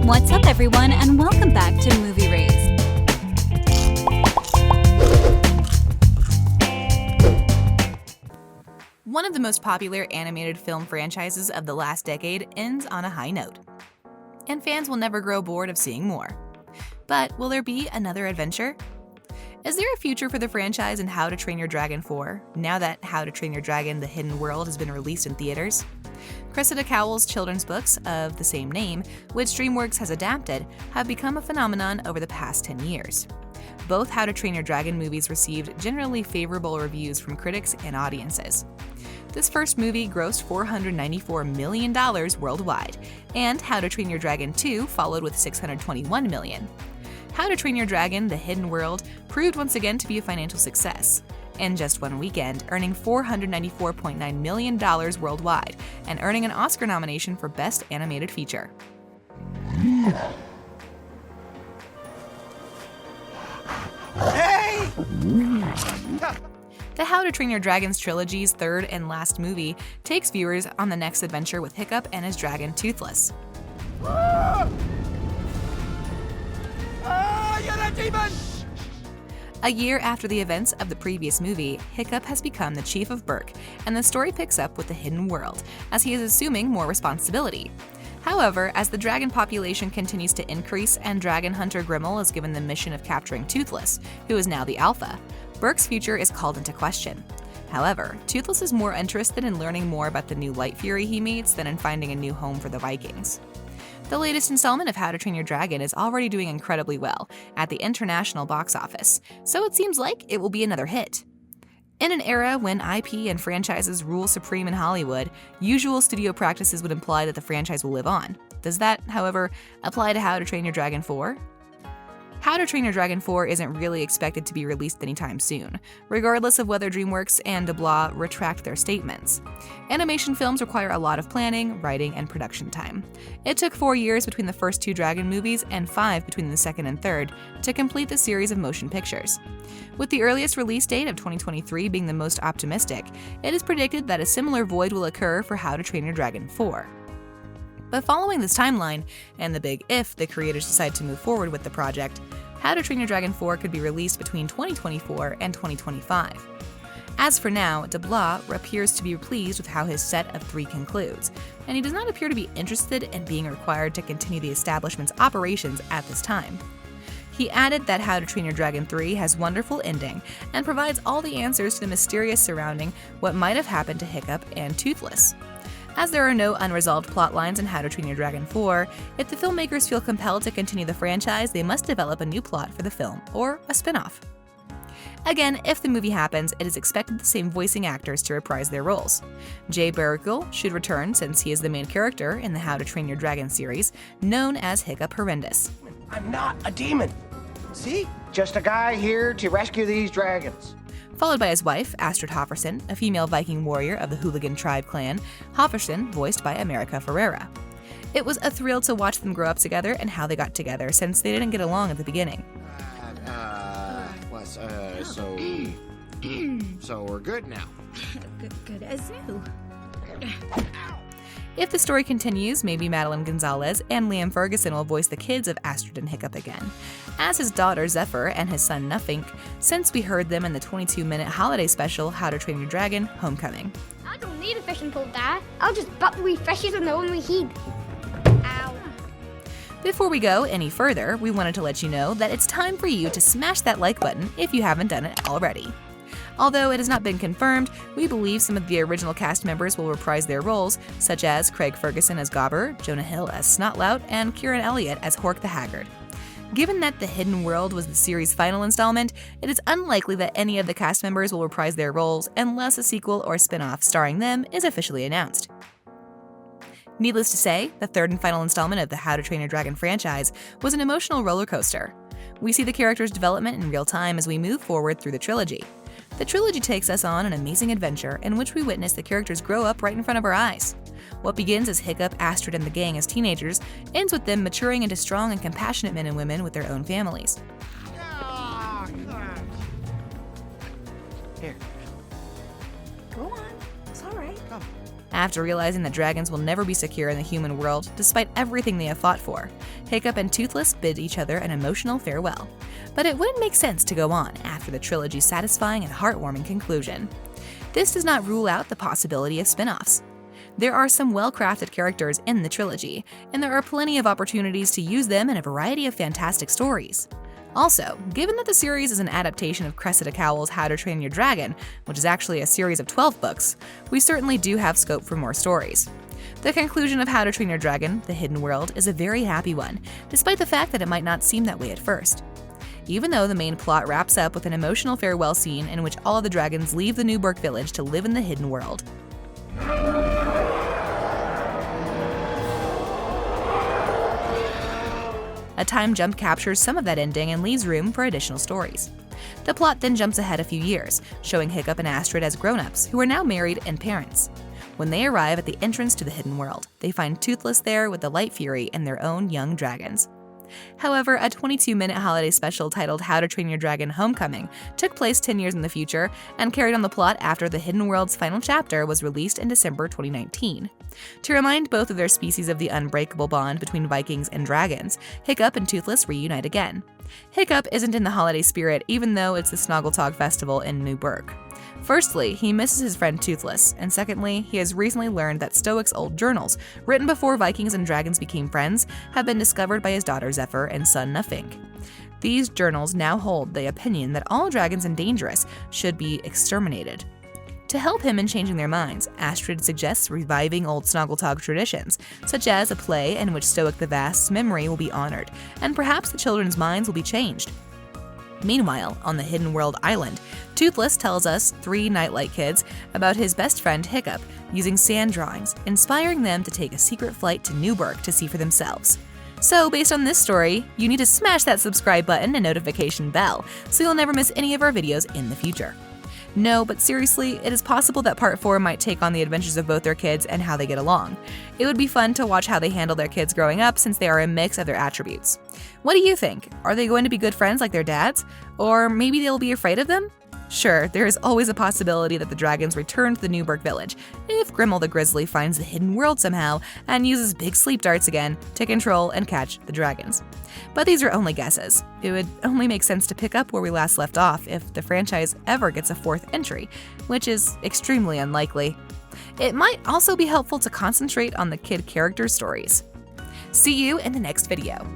What's up, everyone, and welcome back to Movie Raised. One of the most popular animated film franchises of the last decade ends on a high note, and fans will never grow bored of seeing more. But will there be another adventure? Is there a future for the franchise in How to Train Your Dragon 4, now that How to Train Your Dragon: The Hidden World has been released in theaters? Cressida Cowell's children's books of the same name, which DreamWorks has adapted, have become a phenomenon over the past 10 years. Both How to Train Your Dragon movies received generally favorable reviews from critics and audiences. This first movie grossed $494 million worldwide, and How to Train Your Dragon 2 followed with $621 million. How to Train Your Dragon: The Hidden World proved once again to be a financial success, in just one weekend, earning $494.9 million worldwide and earning an Oscar nomination for Best Animated Feature. Hey! The How to Train Your Dragon's trilogy's third and last movie takes viewers on the next adventure with Hiccup and his dragon Toothless. You're a demon! A year after the events of the previous movie, Hiccup has become the chief of Berk, and the story picks up with the Hidden World, as he is assuming more responsibility. However, as the dragon population continues to increase and dragon hunter Grimmel is given the mission of capturing Toothless, who is now the Alpha, Berk's future is called into question. However, Toothless is more interested in learning more about the new Light Fury he meets than in finding a new home for the Vikings. The latest installment of How to Train Your Dragon is already doing incredibly well at the international box office, so it seems like it will be another hit. In an era when IP and franchises rule supreme in Hollywood, usual studio practices would imply that the franchise will live on. Does that, however, apply to How to Train Your Dragon 4? How to Train Your Dragon 4 isn't really expected to be released anytime soon, regardless of whether DreamWorks and DeBlois retract their statements. Animation films require a lot of planning, writing, and production time. It took 4 years between the first 2 Dragon movies and 5 between the second and third to complete the series of motion pictures. With the earliest release date of 2023 being the most optimistic, it is predicted that a similar void will occur for How to Train Your Dragon 4. But following this timeline, and the big if the creators decide to move forward with the project, How to Train Your Dragon 4 could be released between 2024 and 2025. As for now, DeBlois appears to be pleased with how his set of 3 concludes, and he does not appear to be interested in being required to continue the establishment's operations at this time. He added that How to Train Your Dragon 3 has wonderful ending and provides all the answers to the mysterious surrounding what might have happened to Hiccup and Toothless. As there are no unresolved plot lines in How to Train Your Dragon 4, if the filmmakers feel compelled to continue the franchise, they must develop a new plot for the film, or a spin-off. Again, if the movie happens, it is expected the same voicing actors to reprise their roles. Jay Baruchel should return since he is the main character in the How to Train Your Dragon series, known as Hiccup Horrendous. I'm not a demon. See? Just a guy here to rescue these dragons. Followed by his wife, Astrid Hofferson, a female Viking warrior of the Hooligan tribe clan, Hofferson voiced by America Ferrera. It was a thrill to watch them grow up together and how they got together since they didn't get along at the beginning. So we're good now. Good as new. If the story continues, maybe Madeline Gonzalez and Liam Ferguson will voice the kids of Astrid and Hiccup again, as his daughter Zephyr and his son Nuffink, since we heard them in the 22-minute holiday special How to Train Your Dragon: Homecoming. I don't need a fishing pole, Dad. I'll just butt the wee fishes in the one we heed. Ow. Before we go any further, we wanted to let you know that it's time for you to smash that like button if you haven't done it already. Although it has not been confirmed, we believe some of the original cast members will reprise their roles, such as Craig Ferguson as Gobber, Jonah Hill as Snotlout, and Kieran Elliott as Hork the Haggard. Given that The Hidden World was the series' final installment, it is unlikely that any of the cast members will reprise their roles unless a sequel or spin-off starring them is officially announced. Needless to say, the third and final installment of the How to Train Your Dragon franchise was an emotional roller coaster. We see the characters' development in real time as we move forward through the trilogy. The trilogy takes us on an amazing adventure in which we witness the characters grow up right in front of our eyes. What begins as Hiccup, Astrid, and the gang as teenagers ends with them maturing into strong and compassionate men and women with their own families. Here. Go on. It's all right. Come. After realizing that dragons will never be secure in the human world despite everything they have fought for, Hiccup and Toothless bid each other an emotional farewell. But it wouldn't make sense to go on after the trilogy's satisfying and heartwarming conclusion. This does not rule out the possibility of spin-offs. There are some well-crafted characters in the trilogy, and there are plenty of opportunities to use them in a variety of fantastic stories. Also, given that the series is an adaptation of Cressida Cowell's How to Train Your Dragon, which is actually a series of 12 books, we certainly do have scope for more stories. The conclusion of How to Train Your Dragon, The Hidden World, is a very happy one, despite the fact that it might not seem that way at first. Even though the main plot wraps up with an emotional farewell scene in which all of the dragons leave the Newburgh village to live in the Hidden World. A time jump captures some of that ending and leaves room for additional stories. The plot then jumps ahead a few years, showing Hiccup and Astrid as grown-ups who are now married and parents. When they arrive at the entrance to the Hidden World, they find Toothless there with the Light Fury and their own young dragons. However, a 22-minute holiday special titled How to Train Your Dragon Homecoming took place 10 years in the future and carried on the plot after the Hidden World's final chapter was released in December 2019. To remind both of their species of the unbreakable bond between Vikings and dragons, Hiccup and Toothless reunite again. Hiccup isn't in the holiday spirit even though it's the Snoggletog Festival in Newburgh. Firstly, he misses his friend Toothless, and secondly, he has recently learned that Stoic's old journals, written before Vikings and dragons became friends, have been discovered by his daughter Zephyr and son Nufink. These journals now hold the opinion that all dragons and dangerous should be exterminated. To help him in changing their minds, Astrid suggests reviving old Snoggletog traditions, such as a play in which Stoic the Vast's memory will be honored, and perhaps the children's minds will be changed. Meanwhile, on the Hidden World Island, Toothless tells us 3 Nightlight kids about his best friend Hiccup using sand drawings, inspiring them to take a secret flight to Newburgh to see for themselves. So, based on this story, you need to smash that subscribe button and notification bell so you'll never miss any of our videos in the future. No, but seriously, it is possible that Part 4 might take on the adventures of both their kids and how they get along. It would be fun to watch how they handle their kids growing up since they are a mix of their attributes. What do you think? Are they going to be good friends like their dads? Or maybe they'll be afraid of them? Sure, there is always a possibility that the dragons return to the Newburgh village if Grimmel the Grizzly finds the Hidden World somehow and uses big sleep darts again to control and catch the dragons. But these are only guesses. It would only make sense to pick up where we last left off if the franchise ever gets a 4th entry, which is extremely unlikely. It might also be helpful to concentrate on the kid character stories. See you in the next video.